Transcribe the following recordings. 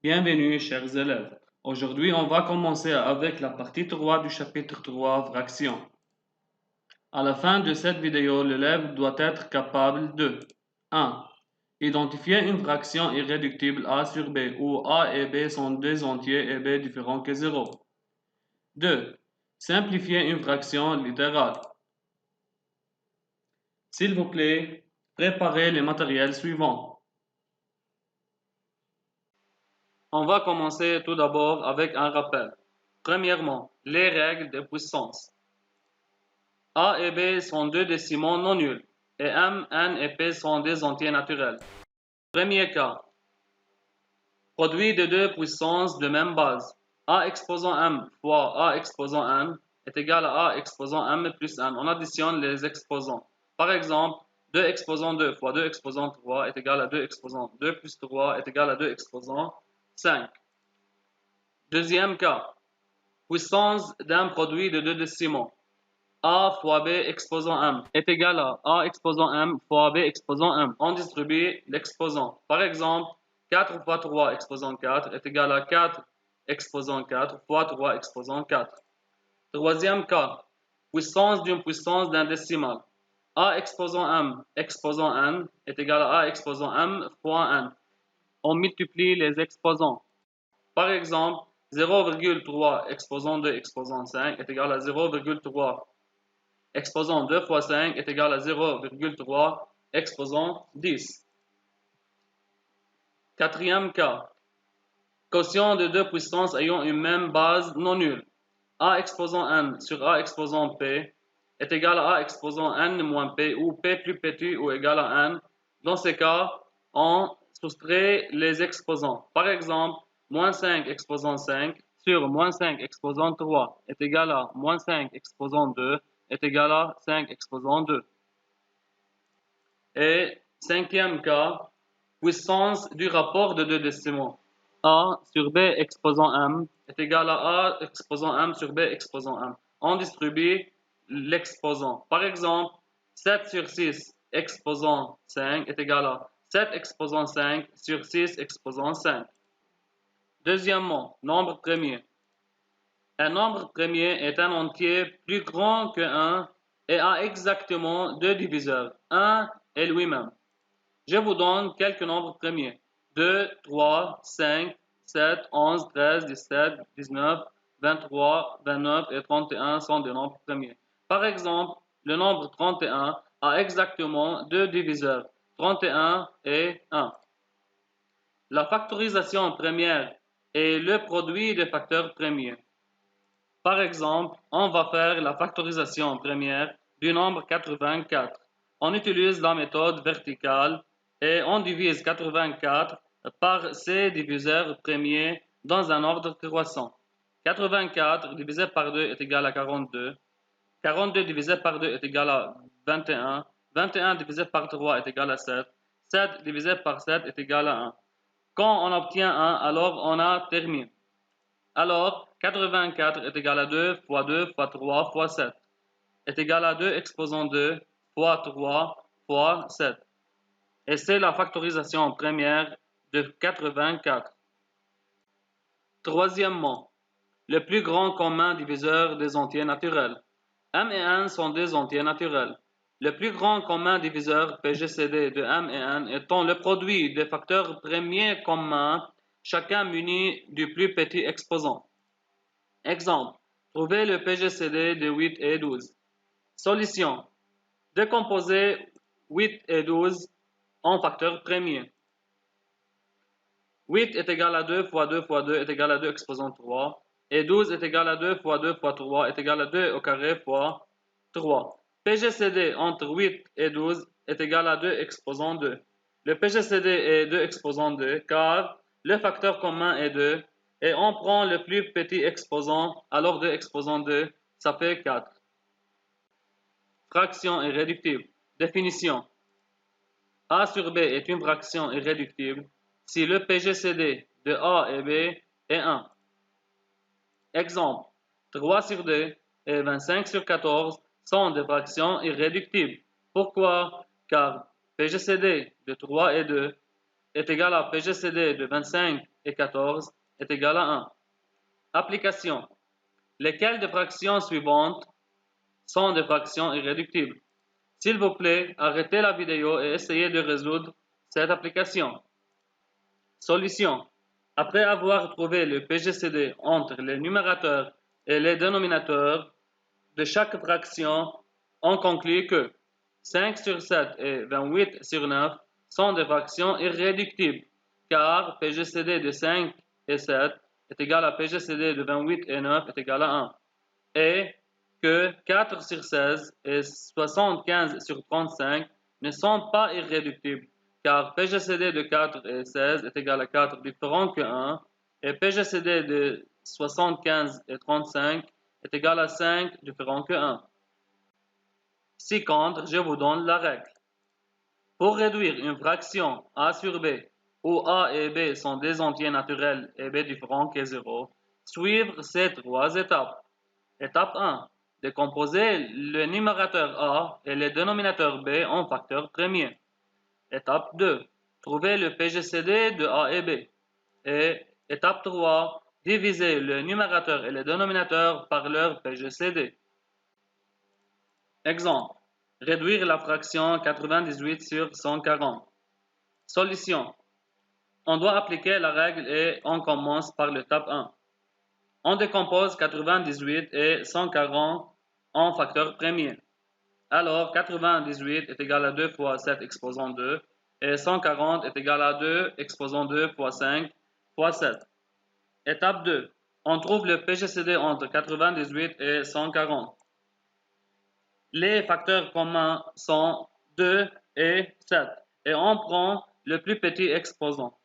Bienvenue, chers élèves. Aujourd'hui, on va commencer avec la partie 3 du chapitre 3, fractions. À la fin de cette vidéo, l'élève doit être capable de 1. Identifier une fraction irréductible A sur B, où A et B sont deux entiers et B différents que 0. 2. Simplifier une fraction littérale. S'il vous plaît, préparez les matériels suivants. On va commencer tout d'abord avec un rappel. Premièrement, les règles de puissance. A et B sont deux décimaux non nuls, et M, N et P sont des entiers naturels. Premier cas. Produit de deux puissances de même base. A exposant M fois A exposant N est égal à A exposant M plus N. On additionne les exposants. Par exemple, 2 exposant 2 fois 2 exposant 3 est égal à 2 exposant 2 plus 3 est égal à 2 exposant 5. Deuxième cas. Puissance d'un produit de deux décimaux. A fois B exposant M est égal à A exposant M fois B exposant M. On distribue l'exposant. Par exemple, 4 fois 3 exposant 4 est égal à 4 exposant 4 fois 3 exposant 4. Troisième cas, puissance d'une puissance d'un décimal. A exposant M exposant N est égal à A exposant M fois N. On multiplie les exposants. Par exemple, 0,3 exposant 2 exposant 5 est égal à 0,3 exposant 2 fois 5 est égal à 0,3 exposant 10. Quatrième cas. Quotient de deux puissances ayant une même base non nulle. A exposant N sur A exposant P est égal à A exposant N moins P où P plus petit ou égal à N. Dans ces cas, on soustrait les exposants. Par exemple, moins 5 exposant 5 sur moins 5 exposant 3 est égal à moins 5 exposant 2 est égal à 5 exposant 2. Et cinquième cas, puissance du rapport de deux décimaux. A sur B exposant M est égal à A exposant M sur B exposant M. On distribue l'exposant. Par exemple, 7 sur 6 exposant 5 est égal à 7 exposant 5 sur 6 exposant 5. Deuxièmement, nombre premier. Un nombre premier est un entier plus grand que 1 et a exactement deux diviseurs, 1 et lui-même. Je vous donne quelques nombres premiers. 2, 3, 5, 7, 11, 13, 17, 19, 23, 29 et 31 sont des nombres premiers. Par exemple, le nombre 31 a exactement deux diviseurs, 31 et 1. La factorisation première est le produit des facteurs premiers. Par exemple, on va faire la factorisation première du nombre 84. On utilise la méthode verticale et on divise 84 par ses diviseurs premiers dans un ordre croissant. 84 divisé par 2 est égal à 42. 42 divisé par 2 est égal à 21. 21 divisé par 3 est égal à 7. 7 divisé par 7 est égal à 1. Quand on obtient 1, alors on a terminé. Alors, 84 est égal à 2 fois 2 fois 3 fois 7 est égal à 2 exposant 2 fois 3 fois 7. Et c'est la factorisation première de 84. Troisièmement, le plus grand commun diviseur des entiers naturels. M et N sont des entiers naturels. Le plus grand commun diviseur PGCD de M et N étant le produit des facteurs premiers communs, chacun muni du plus petit exposant. Exemple, trouvez le PGCD de 8 et 12. Solution. Décomposez 8 et 12 en facteurs premiers. 8 est égal à 2 fois 2 fois 2 est égal à 2 exposant 3. Et 12 est égal à 2 fois 2 fois 3 est égal à 2 au carré fois 3. PGCD entre 8 et 12 est égal à 2 exposant 2. Le PGCD est 2 exposant 2 car le facteur commun est 2 et on prend le plus petit exposant, alors 2 exposant 2, ça fait 4. Fraction irréductible. Définition. A sur B est une fraction irréductible si le PGCD de A et B est 1. Exemple, 3 sur 2 et 25 sur 14 sont des fractions irréductibles. Pourquoi? Car PGCD de 3 et 2 est égal à PGCD de 25 et 14 est égal à 1. Application. Lesquelles des fractions suivantes sont des fractions irréductibles? S'il vous plaît, arrêtez la vidéo et essayez de résoudre cette application. Solution. Après avoir trouvé le PGCD entre les numérateurs et les dénominateurs de chaque fraction, on conclut que 5 sur 7 et 28 sur 9 sont des fractions irréductibles, car PGCD de 5 et 7 est égal à PGCD de 28 et 9 est égal à 1, et que 4 sur 16 et 75 sur 35 ne sont pas irréductibles, car PGCD de 4 et 16 est égal à 4 différent que 1, et PGCD de 75 et 35 est égal à 5 différent que 1. Si contre, je vous donne la règle. Pour réduire une fraction a sur b, où a et b sont des entiers naturels et b différent que 0, suivre ces trois étapes. Étape 1. Décomposer le numérateur a et le dénominateur b en facteurs premiers. Étape 2. Trouver le PGCD de a et b. Et étape 3. Diviser le numérateur et le dénominateur par leur PGCD. Exemple. Réduire la fraction 98 sur 140. Solution. On doit appliquer la règle et on commence par l'étape 1. On décompose 98 et 140 en facteurs premiers. Alors, 98 est égal à 2 fois 7 exposant 2 et 140 est égal à 2 exposant 2 fois 5 fois 7. Étape 2. On trouve le PGCD entre 98 et 140. Les facteurs communs sont 2 et 7 et on prend le plus petit exposant.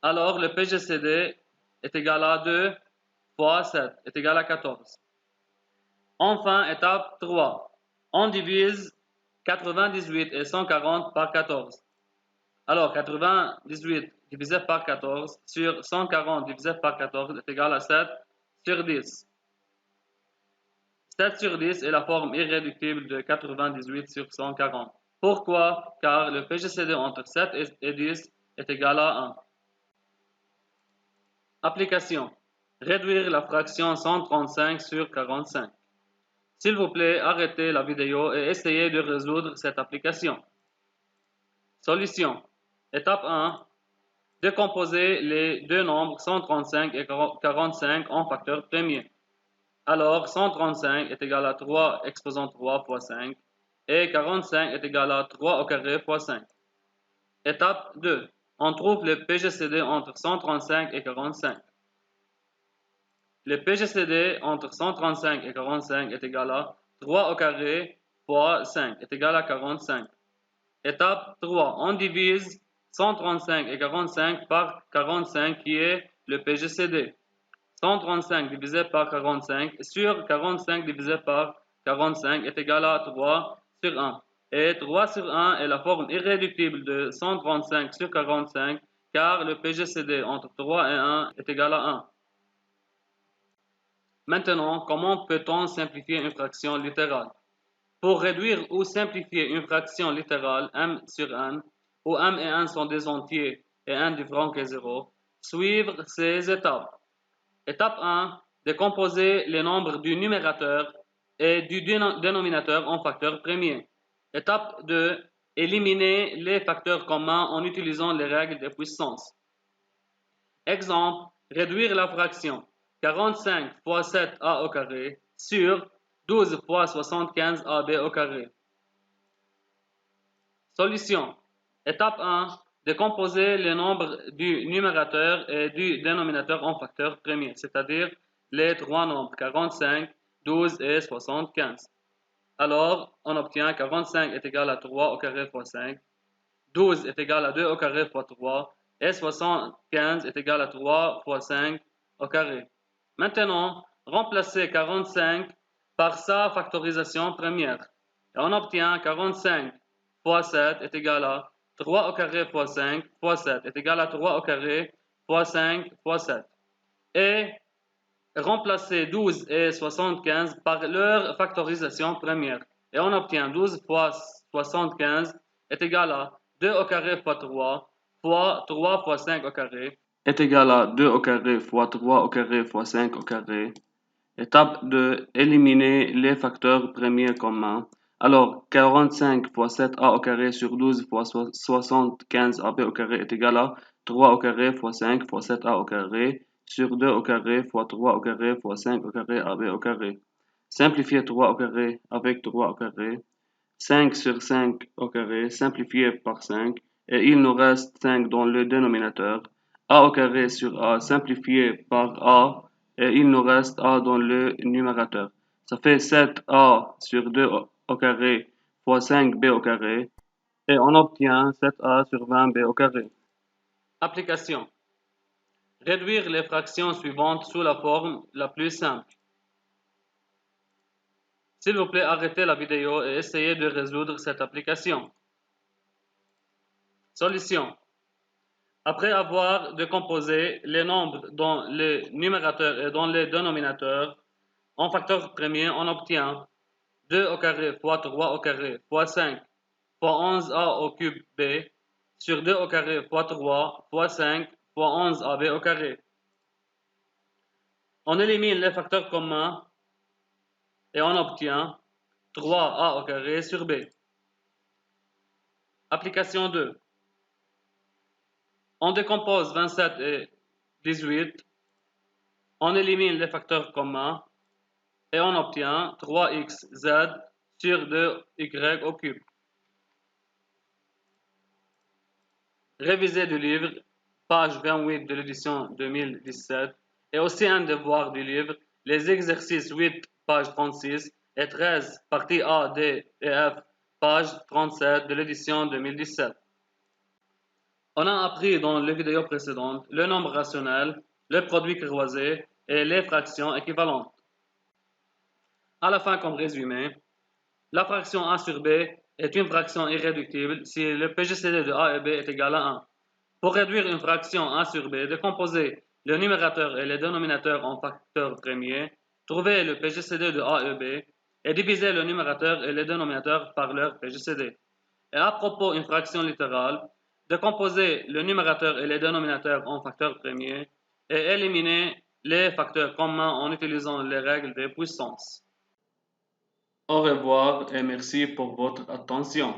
Alors, le PGCD est égal à 2 fois 7 est égal à 14. Enfin, étape 3. On divise 98 et 140 par 14. Alors, 98 divisé par 14 sur 140 divisé par 14 est égal à 7 sur 10. 7 sur 10 est la forme irréductible de 98 sur 140. Pourquoi? Car le PGCD entre 7 et 10 est égal à 1. Application. Réduire la fraction 135 sur 45. S'il vous plaît, arrêtez la vidéo et essayez de résoudre cette application. Solution. Étape 1. Décomposer les deux nombres 135 et 45 en facteurs premiers. Alors, 135 est égal à 3 exposant 3 fois 5 et 45 est égal à 3 au carré fois 5. Étape 2. On trouve le PGCD entre 135 et 45. Le PGCD entre 135 et 45 est égal à 3 au carré fois 5 est égal à 45. Étape 3. On divise 135 et 45 par 45 qui est le PGCD. 135 divisé par 45 sur 45 divisé par 45 est égal à 3 sur 1. Et 3 sur 1 est la forme irréductible de 135 sur 45 car le PGCD entre 3 et 1 est égal à 1. Maintenant, comment peut-on simplifier une fraction littérale? Pour réduire ou simplifier une fraction littérale m sur n, où m et n sont des entiers et n différent que 0, suivre ces étapes. Étape 1. Décomposer les nombres du numérateur et du dénominateur en facteurs premiers. Étape 2. Éliminer les facteurs communs en utilisant les règles des puissances. Exemple. Réduire la fraction 45 fois 7a au carré sur 12 fois 75ab au carré. Solution. Étape 1. Décomposer les nombres du numérateur et du dénominateur en facteurs premiers, c'est-à-dire les trois nombres 45, 12 et 75. Alors, on obtient 45 est égal à 3 au carré fois 5, 12 est égal à 2 au carré fois 3, et 75 est égal à 3 fois 5 au carré. Maintenant, remplacez 45 par sa factorisation première. Et on obtient 45 fois 7 est égal à 3 au carré fois 5 fois 7 est égal à 3 au carré fois 5 fois 7. Et remplacez 12 et 75 par leur factorisation première. Et on obtient 12 fois 75 est égal à 2 au carré fois 3 fois 3 fois 5 au carré est égal à 2 au carré fois 3 au carré fois 5 au carré. Étape 2, éliminer les facteurs premiers communs. Alors, 45 fois 7a au carré sur 12 fois 75ab au carré est égal à 3 au carré fois 5 fois 7a au carré sur 2 au carré fois 3 au carré fois 5 au carré ab au carré. Simplifier 3 au carré avec 3 au carré. 5 sur 5 au carré simplifié par 5 et il nous reste 5 dans le dénominateur. A au carré sur A simplifié par A et il nous reste A dans le numérateur. Ça fait 7A sur 2 au carré fois 5B au carré et on obtient 7A sur 20B au carré. Application. Réduire les fractions suivantes sous la forme la plus simple. S'il vous plaît, arrêtez la vidéo et essayez de résoudre cette application. Solution. Après avoir décomposé les nombres dans les numérateurs et dans les dénominateurs, en facteur premier, on obtient 2 au carré fois 3 au carré fois 5 fois 11a au cube b sur 2 au carré fois 3 fois 5 fois 11ab au carré. On élimine les facteurs communs et on obtient 3a au carré sur b. Application 2. On décompose 27 et 18. On élimine les facteurs communs et on obtient 3xz sur 2y au cube. Révisé du livre, page 28 de l'édition 2017, et aussi un devoir du livre, les exercices 8, page 36, et 13, partie A, D et F, page 37 de l'édition 2017. On a appris dans les vidéos précédentes le nombre rationnel, le produit croisé et les fractions équivalentes. À la fin, comme résumé, la fraction A sur B est une fraction irréductible si le PGCD de A et B est égal à 1. Pour réduire une fraction A sur B, décomposer le numérateur et le dénominateur en facteurs premiers, trouver le PGCD de A et B et diviser le numérateur et le dénominateur par leur PGCD. Et à propos d'une fraction littérale, décomposer le numérateur et le dénominateur en facteurs premiers et éliminer les facteurs communs en utilisant les règles des puissances. Au revoir et merci pour votre attention.